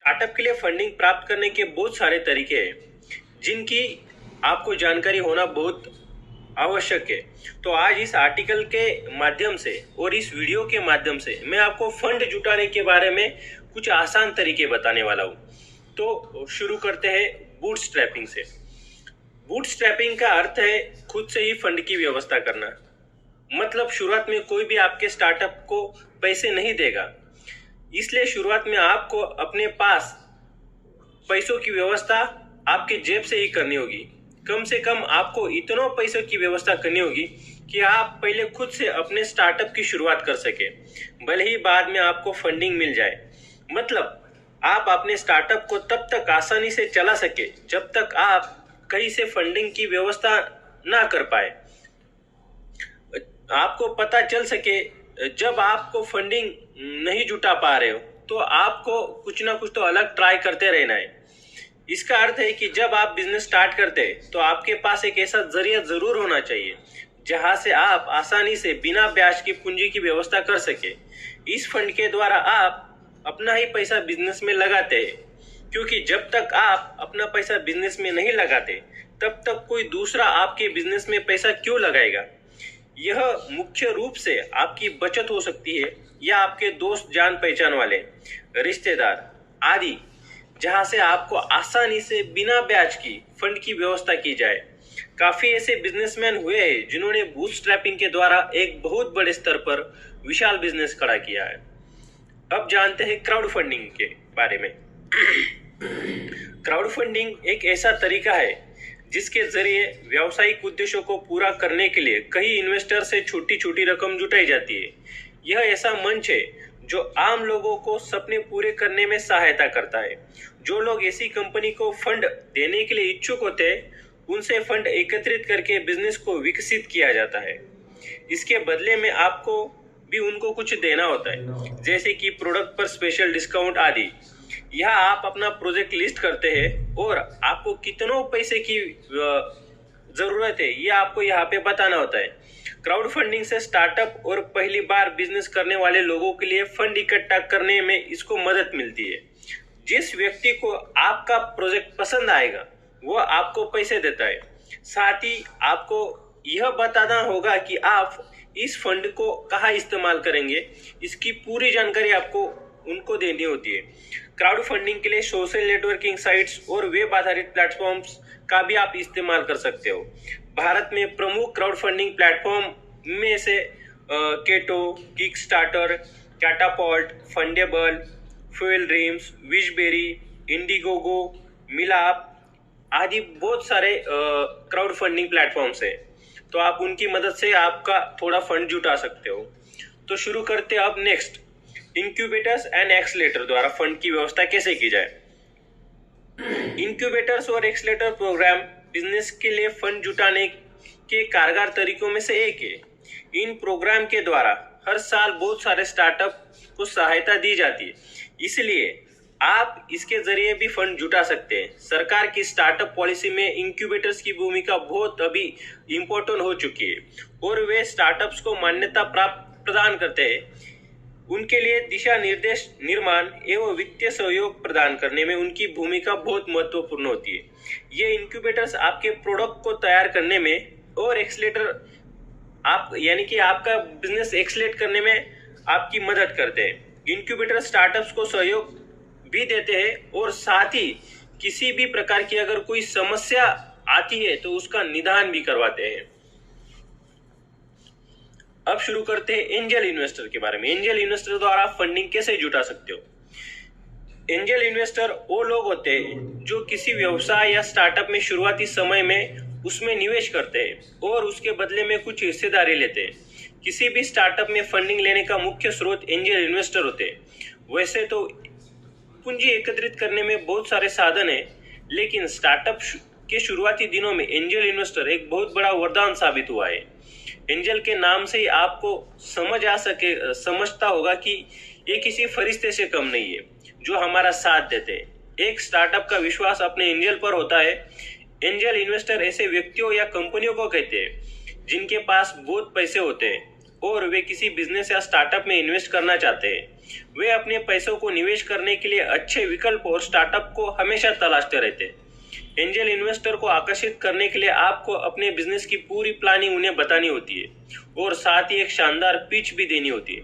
Startup के लिए funding प्राप्त करने के बहुत सारे तरीके हैं जिनकी आपको जानकारी होना बहुत आवश्यक है। तो आज इस आर्टिकल के माध्यम से और इस वीडियो के माध्यम से मैं आपको फंड जुटाने के बारे में कुछ आसान तरीके बताने वाला हूँ। तो शुरू करते हैं बूटस्ट्रैपिंग से। बूटस्ट्रैपिंग का अर्थ है खुद से ही फंड की व्यवस्था करना। मतलब शुरुआत में कोई भी आपके स्टार्टअप को पैसे नहीं देगा, इसलिए शुरुआत में आपको अपने पास पैसों की व्यवस्था आपके जेब से ही करनी होगी। कम से कम आपको इतनों पैसों की व्यवस्था करनी होगी कि आप पहले खुद से अपने स्टार्टअप की शुरुआत कर सके, भले ही बाद में आपको फंडिंग मिल जाए। मतलब आप अपने स्टार्टअप को तब तक आसानी से चला सके जब तक आप कहीं से फंडिंग की व्यवस्था ना कर पाए। आपको पता चल सके जब आपको फंडिंग नहीं जुटा पा रहे हो तो आपको कुछ ना कुछ तो अलग ट्राई करते रहना है। इसका अर्थ है कि जब आप बिजनेस स्टार्ट करते हैं तो आपके पास एक ऐसा जरिया जरूर होना चाहिए जहां से आप आसानी से बिना ब्याज की पूंजी की व्यवस्था कर सके। इस फंड के द्वारा आप अपना ही पैसा बिजनेस में लगाते हैं, क्योंकि जब तक आप अपना पैसा बिजनेस में नहीं लगाते तब तक कोई दूसरा आपके बिजनेस में पैसा क्यों लगाएगा। यह मुख्य रूप से आपकी बचत हो सकती है या आपके दोस्त, जान पहचान वाले, रिश्तेदार आदि, जहां से आपको आसानी से बिना ब्याज की फंड की व्यवस्था की जाए। काफी ऐसे बिजनेसमैन हुए हैं जिन्होंने बूटस्ट्रैपिंग के द्वारा एक बहुत बड़े स्तर पर विशाल बिजनेस खड़ा किया है। अब जानते हैं क्राउड फंडिंग के बारे में। क्राउड फंडिंग एक ऐसा तरीका है जिसके जरिए व्यावसायिक उद्देश्यों को पूरा करने के लिए कई इन्वेस्टर से छोटी छोटी रकम जुटाई जाती है। यह ऐसा मंच है जो आम लोगों को सपने पूरे करने में सहायता करता है। जो लोग ऐसी कंपनी को फंड देने के लिए इच्छुक होते हैं उनसे फंड एकत्रित करके बिजनेस को विकसित किया जाता है। इसके बदले में आपको भी उनको कुछ देना होता है, जैसे कि प्रोडक्ट पर स्पेशल डिस्काउंट आदि। यहाँ आप अपना प्रोजेक्ट लिस्ट करते हैं और आपको कितनों पैसे की जरूरत है ये आपको यहाँ पे बताना होता है। क्राउड फंडिंग से स्टार्टअप और पहली बार बिजनेस करने वाले लोगों के लिए फंड इकट्ठा करने में इसको मदद मिलती है। जिस व्यक्ति को आपका प्रोजेक्ट पसंद आएगा वो आपको पैसे देता है। साथ ही आपको यह बताना होगा कि आप इस फंड को कहाँ इस्तेमाल करेंगे, इसकी पूरी जानकारी आपको उनको देनी होती है। क्राउड फंडिंग के लिए सोशल नेटवर्किंग साइट्स और वेब आधारित प्लेटफॉर्म्स का भी आप इस्तेमाल कर सकते हो। भारत में प्रमुख क्राउड फंडिंग प्लेटफॉर्म में से Ketto, Kickstarter, Catapooolt, Fundable, Fuel Dreams, Wishberry, Indiegogo, Milaap आदि बहुत सारे क्राउड फंडिंग प्लेटफॉर्म्स हैं। तो आप उनकी मदद से आपका थोड़ा फंड जुटा सकते हो। तो शुरू करते हैं अब नेक्स्ट, इंक्यूबेटर्स एंड एक्सलेटर द्वारा फंड की व्यवस्था कैसे की जाए। इंक्यूबेटर्स और एक्सलेटर प्रोग्राम बिजनेस के लिए फंड जुटाने के कारगर तरीकों में से एक है। इन प्रोग्राम के द्वारा हर साल बहुत सारे स्टार्टअप को सहायता दी जाती है, इसलिए आप इसके जरिए भी फंड जुटा सकते हैं। सरकार की स्टार्टअप पॉलिसी में इंक्यूबेटर्स की भूमिका बहुत अभी इम्पोर्टेंट हो चुकी है और वे स्टार्टअप्स को मान्यता प्राप्त प्रदान करते हैं। उनके लिए दिशा निर्देश निर्माण एवं वित्तीय सहयोग प्रदान करने में उनकी भूमिका बहुत महत्वपूर्ण होती है। ये इंक्यूबेटर्स आपके प्रोडक्ट को तैयार करने में और एक्सलेटर आप यानी कि आपका बिजनेस एक्सलेट करने में आपकी मदद करते हैं। इंक्यूबेटर स्टार्टअप्स को सहयोग भी देते हैं और साथ ही किसी भी प्रकार की अगर कोई समस्या आती है तो उसका निदान भी करवाते हैं। अब शुरू करते हैं एंजल इन्वेस्टर के बारे में। एंजल इन्वेस्टर द्वारा फंडिंग कैसे जुटा सकते हो। एंजल इन्वेस्टर वो लोग होते हैं जो किसी व्यवसाय या स्टार्टअप में शुरुआती समय में उसमें निवेश करते हैं और उसके बदले में कुछ हिस्सेदारी लेते हैं। किसी भी स्टार्टअप में फंडिंग लेने का मुख्य स्रोत एंजल इन्वेस्टर होते हैं। वैसे तो पूंजी एकत्रित करने में बहुत सारे साधन हैं, लेकिन स्टार्टअप के शुरुआती दिनों में एंजल इन्वेस्टर एक बहुत बड़ा वरदान साबित हुआ है। एंजल के नाम से ही आपको समझता होगा कि ये किसी फरिश्ते से कम नहीं है जो हमारा साथ देते हैं। एक स्टार्टअप का विश्वास अपने एंजल पर होता है। एंजल इन्वेस्टर ऐसे व्यक्तियों या कंपनियों को कहते हैं जिनके पास बहुत पैसे होते हैं और वे किसी बिजनेस या स्टार्टअप में इन्वेस्ट करना चाहते हैं। वे अपने पैसों को निवेश करने के लिए अच्छे विकल्प और स्टार्टअप को हमेशा तलाशते रहते हैं। एंजल इन्वेस्टर को आकर्षित करने के लिए आपको अपने बिजनेस की पूरी प्लानिंग उन्हें बतानी होती है और साथ ही एक शानदार पिच भी देनी होती है।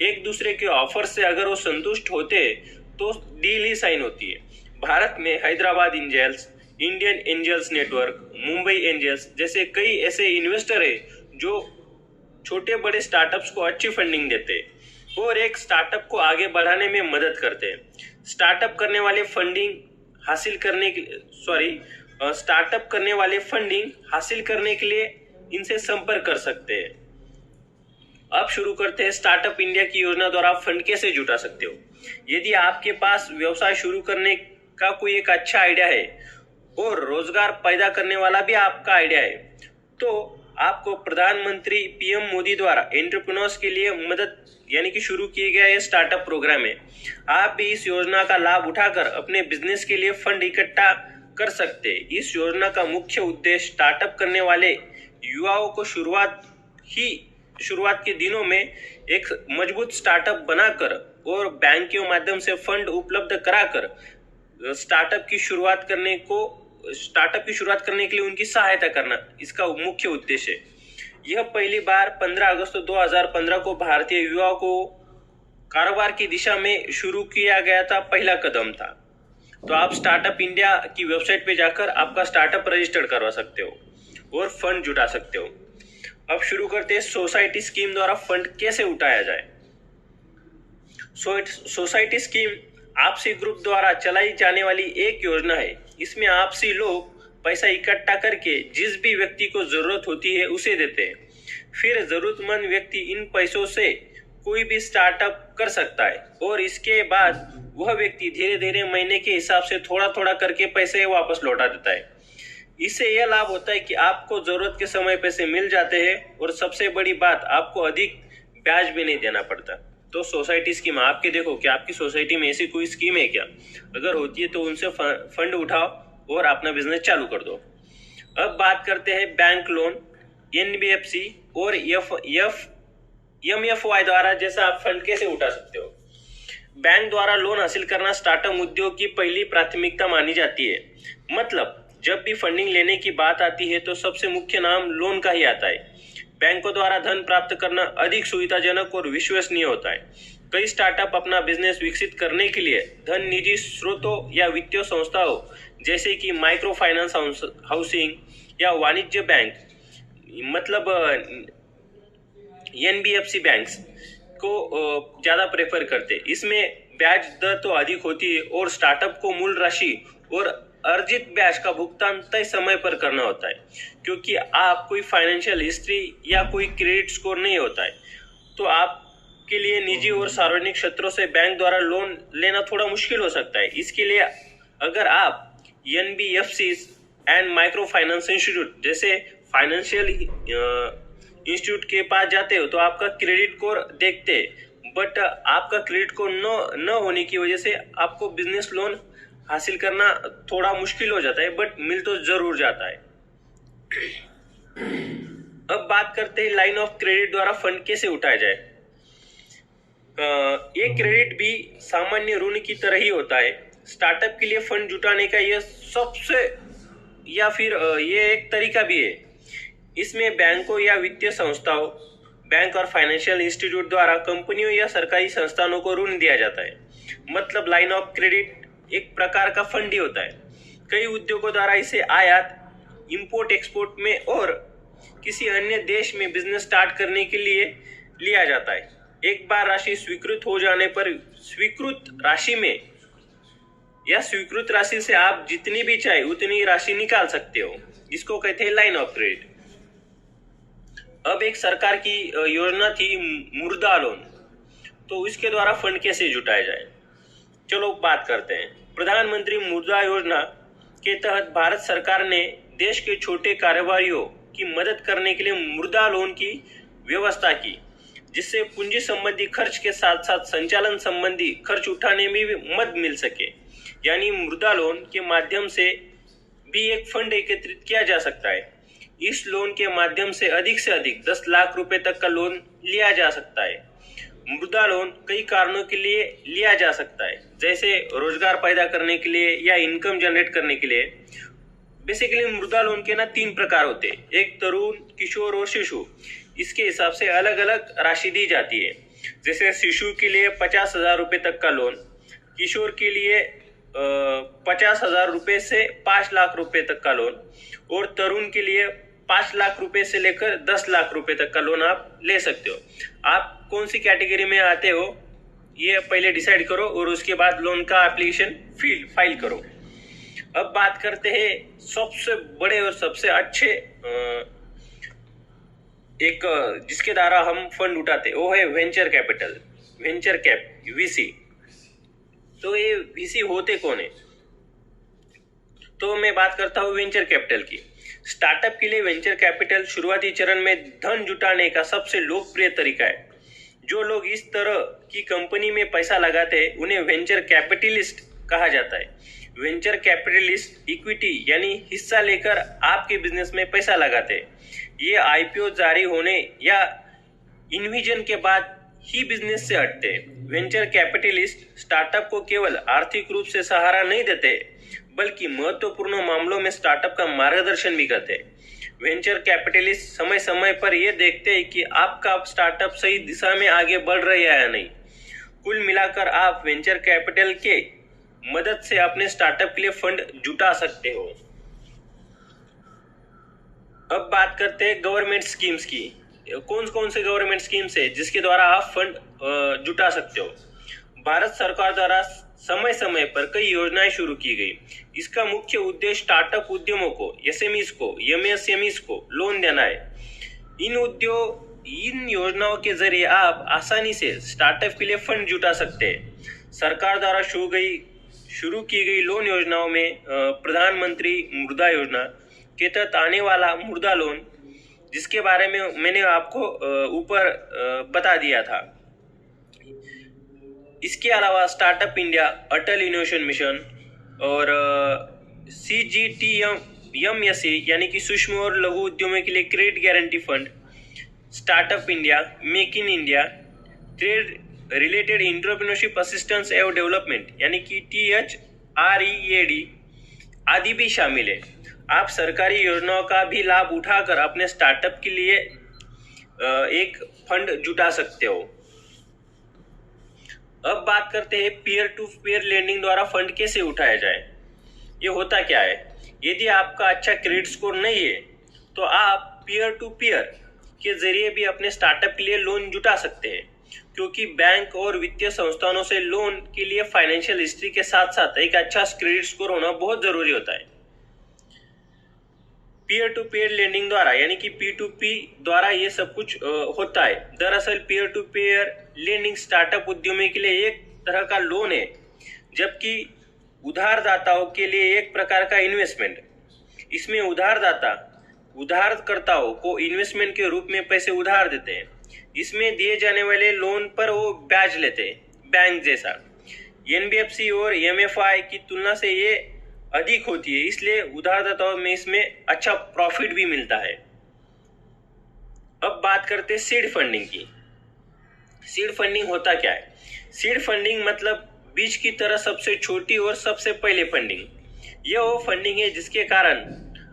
एक दूसरे के ऑफर से अगर वो संतुष्ट होते हैं तो डील ही साइन होती है। भारत में Hyderabad Angels, Indian Angels Network, Mumbai Angels जैसे कई ऐसे इन्वेस्टर है जो छोटे बड़े स्टार्टअप्स को अच्छी फंडिंग देते हैं और एक स्टार्टअप को आगे बढ़ाने में मदद करते हैं। स्टार्टअप करने वाले फंडिंग हासिल करने के लिए इनसे संपर्क कर सकते हैं। अब शुरू करते हैं स्टार्टअप इंडिया की योजना द्वारा आप फंड कैसे जुटा सकते हो। यदि आपके पास व्यवसाय शुरू करने का कोई एक अच्छा आइडिया है और रोजगार पैदा करने वाला भी आपका आइडिया है तो आपको प्रधानमंत्री पीएम मोदी द्वारा एंटरप्रेन्योर्स के लिए मदद यानी कि शुरू किया गया ये स्टार्टअप प्रोग्राम है। आप भी इस योजना का लाभ उठाकर अपने बिजनेस के लिए फंड इकट्ठा कर सकते हैं। इस योजना का मुख्य उद्देश्य स्टार्टअप करने वाले युवाओं को शुरुआत के दिनों में एक मजबूत स्टार्टअप बनाकर और बैंक के माध्यम से फंड उपलब्ध कराकर स्टार्टअप की शुरुआत करने के लिए उनकी सहायता करना इसका मुख्य उद्देश्य है। यह पहली बार 15 अगस्त 2015 को भारतीय युवाओं को कारोबार की दिशा में शुरू किया गया था, पहला कदम था। तो आप स्टार्टअप इंडिया की वेबसाइट पे जाकर आपका स्टार्टअप रजिस्टर करवा सकते हो और फंड जुटा सकते हो। अब शुरू करते हैं सोसाइटी स्कीम द्वारा फंड कैसे उठाया जाए। सोसाइटी स्कीम आपसी ग्रुप द्वारा चलाई जाने वाली एक योजना है। इसमें आपसी लोग पैसा इकट्ठा करके जिस भी व्यक्ति को जरूरत होती है उसे देते हैं। फिर जरूरतमंद व्यक्ति इन पैसों से कोई भी स्टार्टअप कर सकता है और इसके बाद वह व्यक्ति धीरे धीरे महीने के हिसाब से थोड़ा थोड़ा करके पैसे वापस लौटा देता है। इससे यह लाभ होता है कि आपको जरूरत के समय पैसे मिल जाते हैं और सबसे बड़ी बात आपको अधिक ब्याज भी नहीं देना पड़ता। तो सोसाइटी स्कीम आपके देखो कि आपकी सोसाइटी में ऐसी कोई स्कीम है क्या, अगर होती है तो उनसे फंड उठाओ और अपना बिजनेस चालू कर दो। अब बात करते हैं बैंक लोन, एनबीएफसी और एमएफआई द्वारा जैसा आप फंड कैसे उठा सकते हो। बैंक द्वारा लोन हासिल करना स्टार्टअप उद्योग की पहली प्राथमिकता मानी जाती है। मतलब जब भी फंडिंग लेने की बात आती है तो सबसे मुख्य नाम लोन का ही आता है। बैंकों द्वारा धन प्राप्त करना अधिक सुविधाजनक और विश्वसनीय होता है। कई स्टार्टअप अपना बिजनेस विकसित करने के लिए धन निजी स्रोतों या वित्तीय संस्थाओं जैसे कि माइक्रो फाइनेंस हाउसिंग या वाणिज्य बैंक मतलब एनबीएफसी बैंक्स को ज्यादा प्रेफर करते हैं। इसमें ब्याज दर तो अधिक होती है और स्टार्टअप को मूल राशि और अर्जित ब्याज का भुगतान तय समय पर करना होता है, क्योंकि आप कोई फाइनेंशियल हिस्ट्री या कोई क्रेडिट स्कोर नहीं होता है। तो आपके लिए निजी और सार्वजनिक क्षेत्रों से बैंक द्वारा लोन लेना थोड़ा मुश्किल हो सकता है। इसके लिए अगर आप NBFC and micro finance institute जैसे फाइनेंशियल इंस्टीट्यूट के पास जाते हो तो आपका क्रेडिट स्कोर देखते हैं, बट आपका क्रेडिट स्कोर न होने की वजह से आपको बिजनेस लोन हासिल करना थोड़ा मुश्किल हो जाता है, बट मिल तो जरूर जाता है। अब बात करते हैं लाइन ऑफ क्रेडिट द्वारा फंड कैसे उठाया जाए। ये क्रेडिट भी सामान्य ऋण की तरह ही होता है। स्टार्टअप के लिए फंड जुटाने का ये एक तरीका भी है। इसमें बैंकों या वित्तीय संस्थाओं, बैंक और फाइनेंशियल इंस्टीट्यूट द्वारा कंपनियों या सरकारी संस्थानों को ऋण दिया जाता है। मतलब लाइन ऑफ क्रेडिट एक प्रकार का फंड ही होता है। कई उद्योगों द्वारा इसे आयात, इंपोर्ट एक्सपोर्ट में और किसी अन्य देश में बिजनेस स्टार्ट करने के लिए लिया जाता है। एक बार राशि स्वीकृत हो जाने पर स्वीकृत राशि से आप जितनी भी चाहे उतनी राशि निकाल सकते हो। इसको कहते हैं लाइन ऑफ क्रेडिट। अब एक सरकार की योजना थी मुद्रा लोन, तो इसके द्वारा फंड कैसे जुटाया जाए, चलो बात करते हैं। प्रधानमंत्री मुद्रा योजना के तहत भारत सरकार ने देश के छोटे कारोबारियों की मदद करने के लिए मुद्रा लोन की व्यवस्था की, जिससे पूंजी संबंधी खर्च के साथ साथ संचालन संबंधी खर्च उठाने में भी मदद मिल सके। यानी मुद्रा लोन के माध्यम से भी एक फंड एकत्रित किया जा सकता है। इस लोन के माध्यम से अधिक 10 लाख रुपए तक का लोन लिया जा सकता है। मुद्रा लोन कई कारणों के लिए लिया जा सकता है, जैसे रोजगार पैदा करने के लिए या इनकम जनरेट करने के लिए। बेसिकली मुद्रा लोन के 3 प्रकार होते हैं, एक तरुण, किशोर और शिशु। इसके हिसाब से अलग अलग राशि दी जाती है। जैसे शिशु के लिए 50,000 रुपए तक का लोन, किशोर के लिए 50,000 रुपए से 5 लाख रुपए तक का लोन, और तरुण के लिए 5 लाख रुपए से लेकर 10 लाख रुपए तक का लोन आप ले सकते हो। आप कौन सी कैटेगरी में आते हो ये पहले डिसाइड करो और उसके बाद लोन का एप्लीकेशन फाइल करो। अब बात करते हैं सबसे बड़े और सबसे अच्छे एक जिसके द्वारा हम फंड उठाते हैं, वो है venture capital, venture cap, VC. तो ये वीसी होते कौन है? तो मैं बात करता हूँ वेंचर कैपिटल की। स्टार्टअप के लिए वेंचर कैपिटल शुरुआती चरण में धन जुटाने का सबसे लोकप्रिय तरीका है। जो लोग इस तरह की कंपनी में पैसा लगाते हैं उन्हें वेंचर कैपिटलिस्ट कहा जाता है। वेंचर कैपिटलिस्ट इक्विटी यानी हिस्सा लेकर आपके बिजनेस में पैसा लगाते हैं। ये आईपीओ जारी होने या इन्विजन के बाद ही बिजनेस से हटते हैं। वेंचर कैपिटलिस्ट स्टार्टअप को केवल आर्थिक रूप से सहारा नहीं देते, बल्कि महत्वपूर्ण मामलों में स्टार्टअप का मार्गदर्शन भी करते हैं। वेंचर कैपिटलिस्ट समय समय पर यह देखते हैं कि आपका स्टार्टअप सही दिशा में आगे बढ़ रहा है या नहीं। कुल मिलाकर आप वेंचर कैपिटल के मदद से अपने स्टार्टअप के लिए फंड जुटा सकते हो। अब बात करते हैं गवर्नमेंट स्कीम्स की। कौन कौन से गवर्नमेंट स्कीम्स है जिसके द्वारा आप फंड जुटा सकते हो? भारत सरकार द्वारा समय समय पर कई योजनाएं शुरू की गई। इसका मुख्य उद्देश्य स्टार्टअप उद्यमों को, एसएमईज को, एमएसएमईज को लोन देना है। इन योजनाओं के जरिए आप आसानी से स्टार्टअप के लिए फंड जुटा सकते हैं। सरकार द्वारा शुरू की गई लोन योजनाओं में प्रधानमंत्री मुद्रा योजना के तहत आने वाला मुद्रा लोन, जिसके बारे में मैंने आपको ऊपर बता दिया था। इसके अलावा स्टार्टअप इंडिया, अटल इनोवेशन मिशन और CGTMSE यानी कि सूक्ष्म और लघु उद्यमों के लिए credit guarantee fund, startup India, make in India, trade related entrepreneurship assistance एवं डेवलपमेंट यानी कि THREAD आदि भी शामिल है। आप सरकारी योजनाओं का भी लाभ उठाकर अपने स्टार्टअप के लिए एक फंड जुटा सकते हो। अब बात करते हैं पीयर टू पीयर लेंडिंग द्वारा फंड कैसे उठाया जाए। ये होता क्या है? यदि आपका अच्छा क्रेडिट स्कोर नहीं है तो आप पीयर टू पीयर के जरिए भी अपने स्टार्टअप के लिए लोन जुटा सकते हैं, क्योंकि बैंक और वित्तीय संस्थानों से लोन के लिए फाइनेंशियल हिस्ट्री के साथ साथ एक अच्छा क्रेडिट स्कोर होना बहुत जरूरी होता है। पीयर टू पीयर लेंडिंग द्वारा यानी कि P2P द्वारा ये सब कुछ होता है। दरअसल peer to peer lending startup उद्यमी के लिए एक तरह का लोन है, जबकि उधारदाताओं के लिए एक प्रकार का इन्वेस्टमेंट। इसमें उधारकर्ताओं को इन्वेस्टमेंट के रूप में पैसे उधार देते हैं। इसमें दिए जाने वाले लोन पर वो ब्याज लेते हैं, बैंक जैसा। NBFC और MFI की तुलना से ये अधिक होती है, इसलिए उधारदाताओं में इसमें अच्छा प्रॉफिट भी मिलता है। अब बात करते हैं सीड फंडिंग की। सीड फंडिंग होता क्या है? सीड फंडिंग मतलब बीज की तरह सबसे छोटी और सबसे पहले फंडिंग। यह वो फंडिंग है जिसके कारण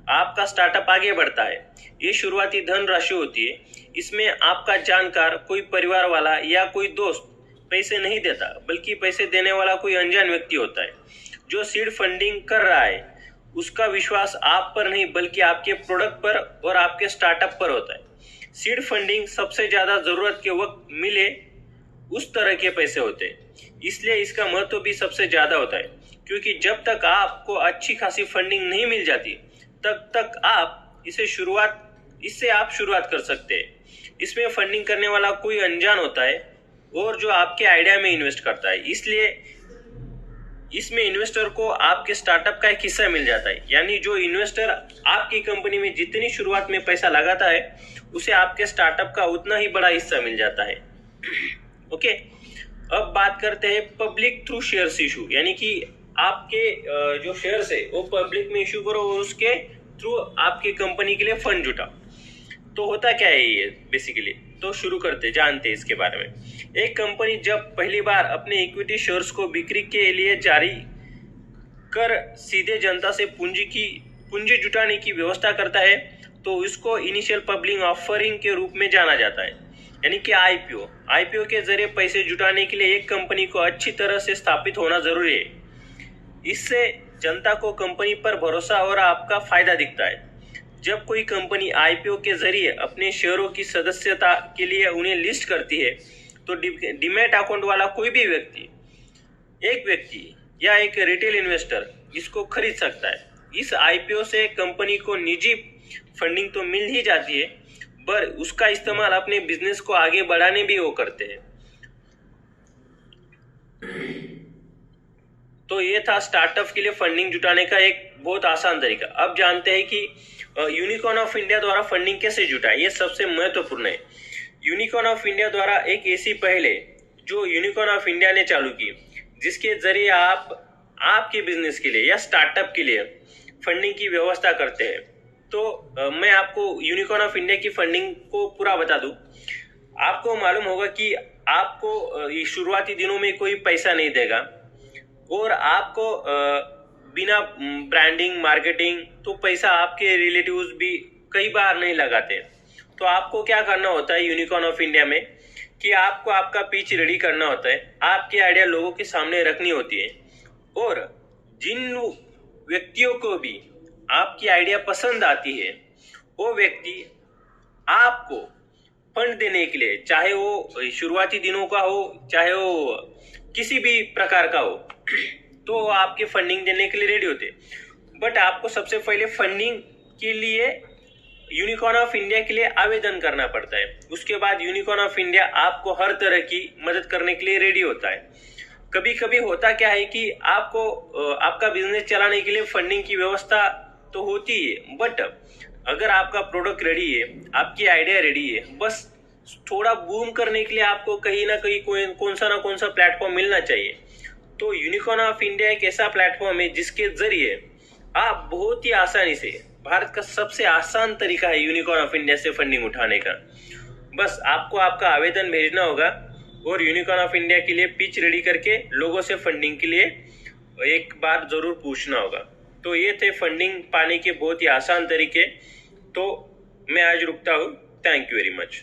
आपका स्टार्टअप आगे बढ़ता है। ये शुरुआती धन राशि होती है। इसमें आपका जानकार, कोई परिवार वाला या कोई दोस्त पैसे नहीं देता, बल्कि पैसे देने वाला कोई अनजान व्यक्ति होता है। जो सीड फंडिंग कर रहा है उसका विश्वास आप पर नहीं बल्कि आपके प्रोडक्ट पर और आपके स्टार्टअप पर होता है। सीड फंडिंग सबसे ज्यादा जरूरत के वक्त मिले उस तरह के पैसे होते हैं, इसलिए इसका महत्व भी सबसे ज्यादा होता है, क्योंकि जब तक आपको अच्छी खासी फंडिंग नहीं मिल जाती तब तक आप इससे आप शुरुआत कर सकते हैं। इसमें फंडिंग करने वाला कोई अनजान होता है और जो आपके आइडिया में इन्वेस्ट करता है, इसलिए इसमें इन्वेस्टर को आपके स्टार्टअप का एक हिस्सा मिल जाता है। यानी जो इन्वेस्टर आपकी कंपनी में जितनी शुरुआत में पैसा लगाता है उसे आपके स्टार्टअप का उतना ही बड़ा हिस्सा मिल जाता है। ओके, अब बात करते हैं पब्लिक थ्रू शेयर्स इशू, यानी कि आपके जो शेयर्स है वो पब्लिक में इशू करो और उसके थ्रू आपकी कंपनी के लिए फंड जुटाओ। तो होता क्या है ये बेसिकली, तो शुरू करते जानते हैं इसके बारे में। एक कंपनी जब पहली बार अपने इक्विटी शेयर्स को बिक्री के लिए जारी कर सीधे जनता से पूंजी जुटाने की व्यवस्था करता है तो इसको इनिशियल पब्लिक ऑफरिंग के रूप में जाना जाता है, यानी कि आईपीओ के जरिए पैसे जुटाने के लिए एक कंपनी को अच्छी तरह से स्थापित होना जरूरी है। इससे जनता को कंपनी पर भरोसा और आपका फायदा दिखता है। जब कोई कंपनी आईपीओ के जरिए अपने शेयरों की सदस्यता के लिए उन्हें लिस्ट करती है तो डीमैट अकाउंट वाला कोई भी एक व्यक्ति या एक रिटेल इन्वेस्टर इसको खरीद सकता है। इस आईपीओ से कंपनी को निजी फंडिंग तो मिल ही जाती है, पर उसका इस्तेमाल अपने बिजनेस को आगे बढ़ाने भी वो करते हैं। तो ये था स्टार्टअप के लिए फंडिंग जुटाने का एक बहुत आसान तरीका। अब जानते हैं कि यूनिकॉर्न ऑफ इंडिया द्वारा फंडिंग कैसे जुटाए, ये सबसे महत्वपूर्ण है। यूनिकॉर्न ऑफ इंडिया द्वारा एक ऐसी पहल है जो यूनिकॉर्न ऑफ इंडिया ने चालू की, जिसके जरिए आप आपके बिजनेस के लिए या स्टार्टअप के लिए फंडिंग की व्यवस्था करते हैं। तो मैं आपको यूनिकॉर्न ऑफ इंडिया की फंडिंग को पूरा बता दूं। आपको मालूम होगा कि आपको शुरुआती दिनों में कोई पैसा नहीं देगा और आपको बिना ब्रांडिंग मार्केटिंग तो पैसा आपके रिलेटिव्स भी कई बार नहीं लगाते। तो आपको क्या करना होता है यूनिकॉर्न ऑफ इंडिया में कि आपको आपका पिच रेडी करना होता है, आपकी आइडिया लोगों के सामने रखनी होती है और जिन व्यक्तियों को भी आपकी आइडिया पसंद आती है वो व्यक्ति आपको फंड देने के लिए, चाहे वो शुरुआती दिनों का हो चाहे वो किसी भी प्रकार का हो, तो आपके फंडिंग देने के लिए रेडी होते। बट आपको सबसे पहले फंडिंग के लिए यूनिकॉर्न ऑफ इंडिया के लिए आवेदन करना पड़ता है। उसके बाद यूनिकॉर्न ऑफ इंडिया आपको हर तरह की मदद करने के लिए रेडी होता है। कभी कभी होता क्या है कि आपको आपका बिजनेस चलाने के लिए फंडिंग की व्यवस्था तो होती है, बट अगर आपका प्रोडक्ट रेडी है, आपकी आइडिया रेडी है, बस थोड़ा बूम करने के लिए आपको कहीं ना कहीं कौन सा प्लेटफॉर्म मिलना चाहिए। तो यूनिकॉर्न ऑफ इंडिया एक ऐसा प्लेटफॉर्म है जिसके जरिए आप बहुत ही आसानी से, भारत का सबसे आसान तरीका है यूनिकॉर्न ऑफ इंडिया से फंडिंग उठाने का। बस आपको आपका आवेदन भेजना होगा और यूनिकॉर्न ऑफ इंडिया के लिए पिच रेडी करके लोगों से फंडिंग के लिए एक बार जरूर पूछना होगा। तो ये थे फंडिंग पाने के बहुत ही आसान तरीके। तो मैं आज रुकता हूँ। Thank you very much.